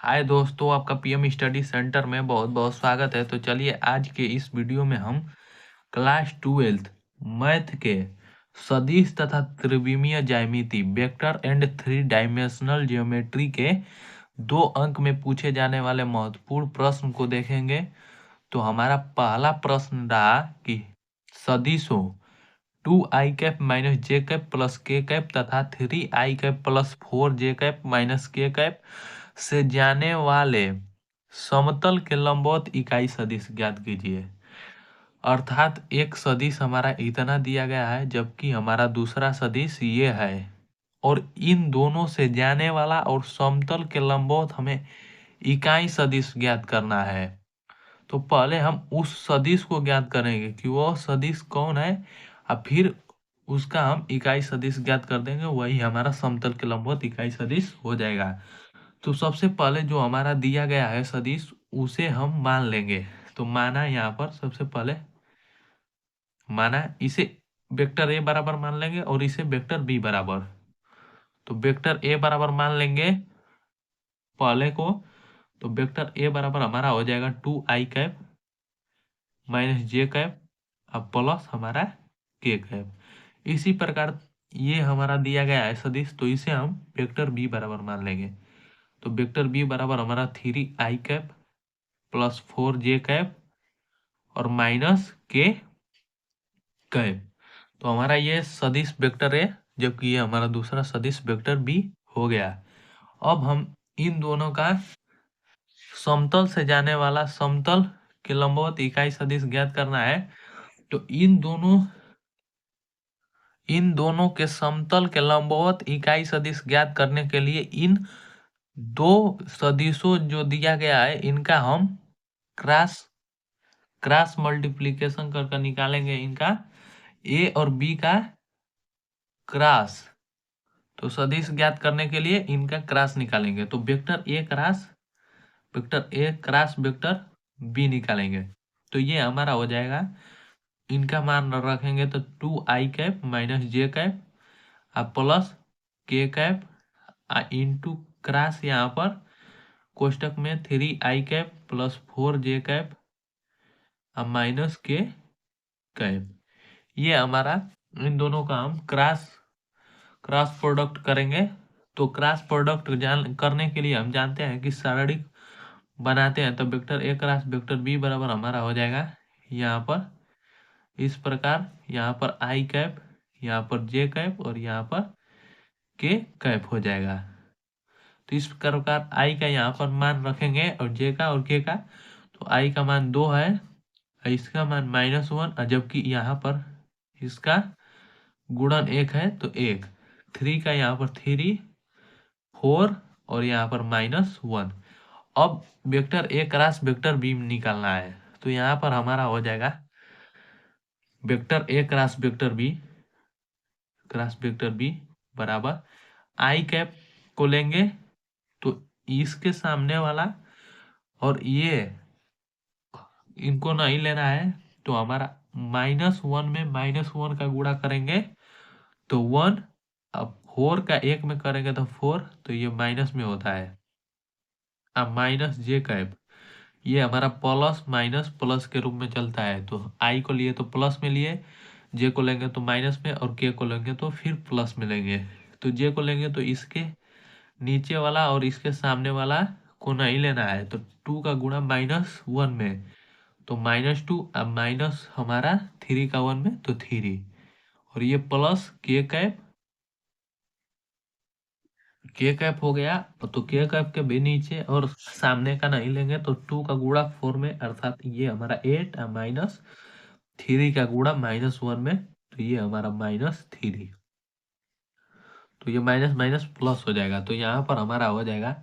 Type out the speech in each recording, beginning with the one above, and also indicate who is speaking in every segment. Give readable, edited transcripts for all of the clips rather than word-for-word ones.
Speaker 1: हाय दोस्तों, आपका PM study centre में बहुत बहुत स्वागत है। तो चलिए आज के इस वीडियो में हम क्लास 12 मैथ के सदिश तथा त्रिविमीय ज्यामिति vector and three dimensional geometry के 2 अंक में पूछे जाने वाले महत्वपूर्ण प्रश्न को देखेंगे। तो हमारा पहला प्रश्न रहा कि सदिशों 2i कैप माइनस जे कैप प्लस के कैप तथा 3i cap plus 4j cap minus के कैप से जाने वाले समतल के लंबवत इकाई सदिश ज्ञात कीजिए। अर्थात एक सदिश हमारा इतना दिया गया है जबकि हमारा दूसरा सदिश ये है, और इन दोनों से जाने वाला और समतल के लंबवत हमें इकाई सदिश ज्ञात करना है। तो पहले हम उस सदिश को ज्ञात करेंगे कि वह सदिश कौन है, और फिर उसका हम इकाई सदिश ज्ञात कर देंगे, वही हमारा समतल के लंबवत इकाई सदिश हो जाएगा। तो सबसे पहले जो हमारा दिया गया है सदिश उसे हम मान लेंगे। तो माना यहाँ पर सबसे पहले माना इसे वेक्टर ए बराबर मान लेंगे और इसे वेक्टर बी बराबर। तो वेक्टर ए बराबर मान लेंगे पहले को। तो वेक्टर ए बराबर हमारा हो जाएगा 2i कैप माइनस जे कैप अब प्लस हमारा के कैप। इसी प्रकार ये हमारा दिया गया है सदिश, तो इसे हम वेक्टर बी बराबर मान लेंगे। तो वेक्टर बी बराबर हमारा 3i cap plus 4j cap और माइनस के कैप। तो हमारा ये सदिश वेक्टर है, जबकि ये हमारा दूसरा सदिश वेक्टर बी हो गया। अब हम इन दोनों का समतल से जाने वाला समतल के लंबवत इकाई सदिश ज्ञात करना है। तो इन दोनों के समतल के लंबवत इकाई सदिश ज्ञात करने के लिए इन दो सदिशों जो दिया गया है इनका हम क्रॉस मल्टीप्लीकेशन करके निकालेंगे। इनका ए और बी का क्रॉस। तो सदिश ज्ञात करने के लिए इनका क्रॉस निकालेंगे। तो vector A cross vector B निकालेंगे। तो ये हमारा हो जाएगा, इनका मान रखेंगे तो 2i कैप माइनस जे कैप प्लस के कैप इंटू क्रॉस यहाँ पर कोष्टक में 3i cap plus 4j cap minus के कैप। ये हमारा इन दोनों का हम क्रॉस प्रोडक्ट करेंगे। तो क्रॉस प्रोडक्ट करने के लिए हम जानते हैं कि शारीरिक बनाते हैं। तो vector A cross vector B बराबर हमारा हो जाएगा यहाँ पर इस प्रकार, यहाँ पर i कैप, यहाँ पर जे कैप और यहाँ पर के कैप हो जाएगा। तो इस प्रकार i का यहाँ पर मान रखेंगे और जे का और के का। तो i का मान 2 है, इसका मान -1, जबकि यहाँ पर इसका गुणन 1 है तो 1। 3 का यहाँ पर 3, 4 और यहाँ पर -1। अब vector A cross vector B निकालना है। तो यहाँ पर हमारा हो जाएगा vector A cross vector B बराबर i कैप को लेंगे तो इसके सामने वाला और ये इनको नहीं लेना है। तो हमारा -1 में -1 का गुणा करेंगे तो 1, अब 4 का 1 में करेंगे तो 4, तो ये माइनस में होता है। अब माइनस जे कैप, ये हमारा प्लस माइनस प्लस के रूप में चलता है। तो आई को लिए तो प्लस में लिए, जे को लेंगे तो माइनस में और के को लेंगे तो फिर प्लस में लेंगे। तो जे को लेंगे तो इसके नीचे वाला और इसके सामने वाला को नहीं लेना है। तो 2 का गुणा -1 में तो -2, अब माइनस हमारा 3 का 1 में तो 3 और ये प्लस के कैप हो गया। तो के कैप के भी नीचे और सामने का नहीं लेंगे तो 2 का गुणा 4 में, अर्थात ये हमारा 8 माइनस 3 का गुणा -1 में तो ये हमारा -3। तो ये माइनस माइनस प्लस हो जाएगा। तो यहाँ पर हमारा हो जाएगा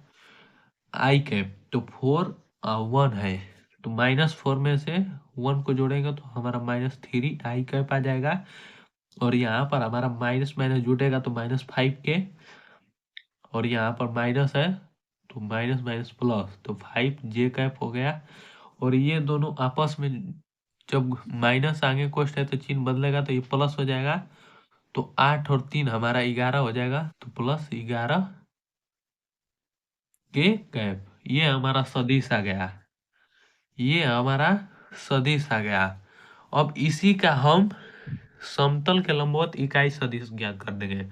Speaker 1: i कैप, तो 4 1 है तो -4 में से 1 को जोड़ेंगे तो हमारा -3 i कैप आ जाएगा। और यहाँ पर हमारा माइनस माइनस जुटेगा तो -5 के, और यहाँ पर माइनस है तो माइनस माइनस प्लस तो 5j कैप हो गया। और ये दोनों आपस में जब माइनस आगे कोष्ट है तो चिन्ह बदलेगा तो ये प्लस हो जाएगा। तो 8 और 3 हमारा 11 हो जाएगा। तो +11 के कैप, ये हमारा सदिश आ गया, ये हमारा सदिश आ गया। अब इसी का हम समतल के लंबवत इकाई सदिश ज्ञात कर देंगे।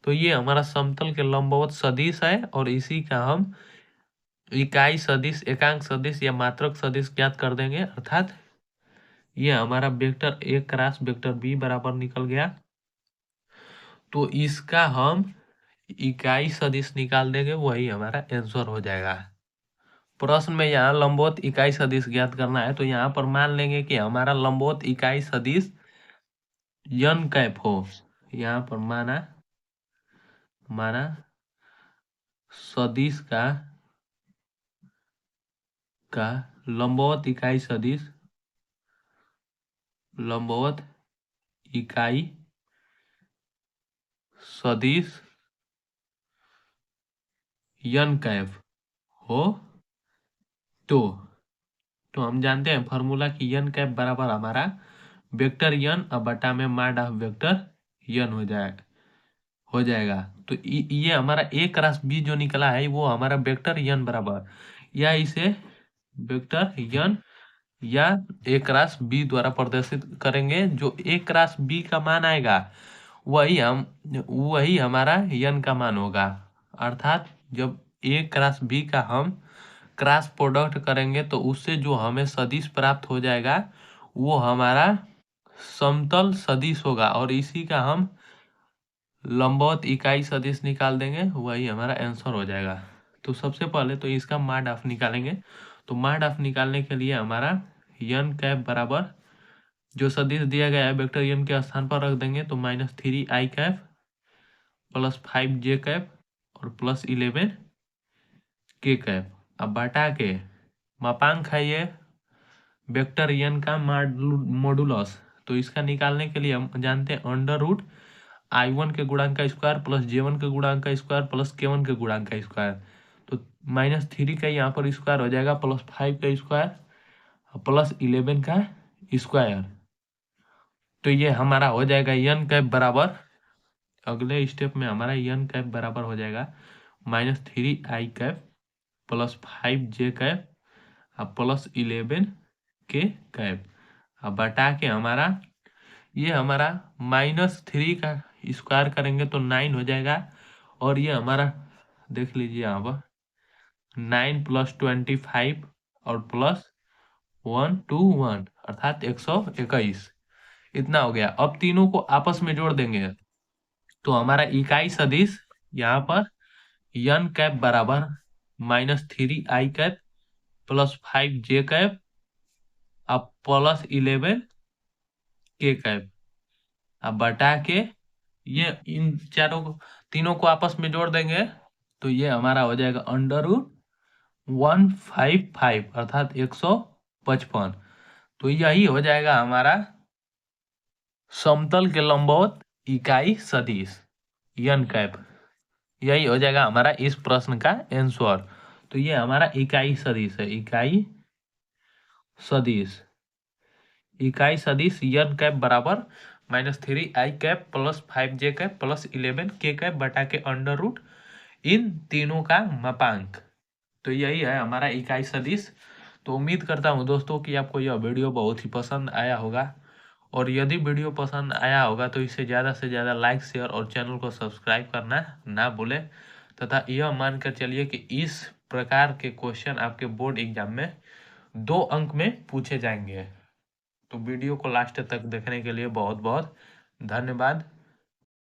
Speaker 1: तो ये हमारा समतल के लंबवत सदिश है और इसी का हम इकाई सदिश, एकांक सदिश या मात्रक सदिश ज्ञात कर देंगे। अर्थात ये हमारा vector A cross vector B बराबर निकल गया। तो इसका हम इकाई सदिश निकाल देंगे, वही हमारा आंसर हो जाएगा। प्रश्न में यहाँ लंबवत इकाई सदिश ज्ञात करना है, तो यहाँ पर मान लेंगे कि हमारा लंबवत इकाई सदिश यन कैप हो। यहाँ पर माना माना सदिश का लंबवत इकाई सदिश, लंबवत इकाई सदिश यन कैप हो। तो हम जानते हैं फॉर्मूला कि यन कैप बराबर हमारा वेक्टर यन और बटा में माड ऑफ वेक्टर यन हो जाएगा। तो ये हमारा ए क्रॉस बी जो निकला है वो हमारा वेक्टर यन बराबर, या इसे वेक्टर यन या ए क्रॉस बी द्वारा प्रदर्शित करेंगे। जो ए क्रॉस बी का मान आएगा वही हमारा यन का मान होगा। अर्थात जब ए क्रॉस बी का हम क्रॉस प्रोडक्ट करेंगे तो उससे जो हमें सदिश प्राप्त हो जाएगा वो हमारा समतल सदिश होगा, और इसी का हम लंबवत इकाई सदिश निकाल देंगे, वही हमारा आंसर हो जाएगा। तो सबसे पहले तो इसका माड ऑफ निकालेंगे। तो माड ऑफ निकालने के लिए हमारा यन कैप बराबर जो सदिश दिया गया है वेक्टर यन के स्थान पर रख देंगे। तो -3i cap plus 5j cap और प्लस 11k कैप। अब बटा के मापांक है ये वेक्टर यन का मॉडुलस। तो इसका निकालने के लिए हम जानते हैं अंडर रूट i1 के गुणांक का स्क्वायर प्लस j1 के गुणांक का स्क्वायर प्लस k1 के गुणांक का स्क्वायर। तो -3 का यहाँ पर स्क्वायर हो जाएगा प्लस 5 का स्क्वायर प्लस 11 का स्क्वायर। तो ये हमारा हो जाएगा यन कैप बराबर, अगले स्टेप में हमारा यन कैप बराबर हो जाएगा -3i cap plus 5j cap plus 11k cap. अब बटा के ये हमारा -3 का स्क्वायर करेंगे तो 9 हो जाएगा, और ये हमारा देख लीजिए यहाँ पर 9 + 25 और प्लस 121 अर्थात 121 इतना हो गया। अब तीनों को आपस में जोड़ देंगे तो हमारा इकाई सदिश यहाँ पर यन कैप बराबर -3i cap plus 5j cap अब प्लस 11k कैप। अब बटा के ये इन तीनों को आपस में जोड़ देंगे तो ये हमारा हो जाएगा अंडर रूट 155 अर्थात 155। तो यही हो जाएगा हमारा समतल के लंबवत इकाई सदिश यन कैप। यही हो जाएगा हमारा इस प्रश्न का आंसर। तो ये हमारा इकाई सदिश है, इकाई सदिश यन कैप बराबर -3i cap plus 5j cap plus 11k cap बटा के अंडर रूट इन तीनों का मापांक। तो यही है हमारा इकाई सदिश। तो उम्मीद करता हूँ दोस्तों कि आपको यह वीडियो बहुत ही पसंद आया होगा, और यदि वीडियो पसंद आया होगा तो इसे ज़्यादा से ज़्यादा लाइक शेयर और चैनल को सब्सक्राइब करना ना भूलें, तथा यह मानकर चलिए कि इस प्रकार के क्वेश्चन आपके बोर्ड एग्जाम में 2 अंक में पूछे जाएंगे। तो वीडियो को लास्ट तक देखने के लिए बहुत बहुत धन्यवाद।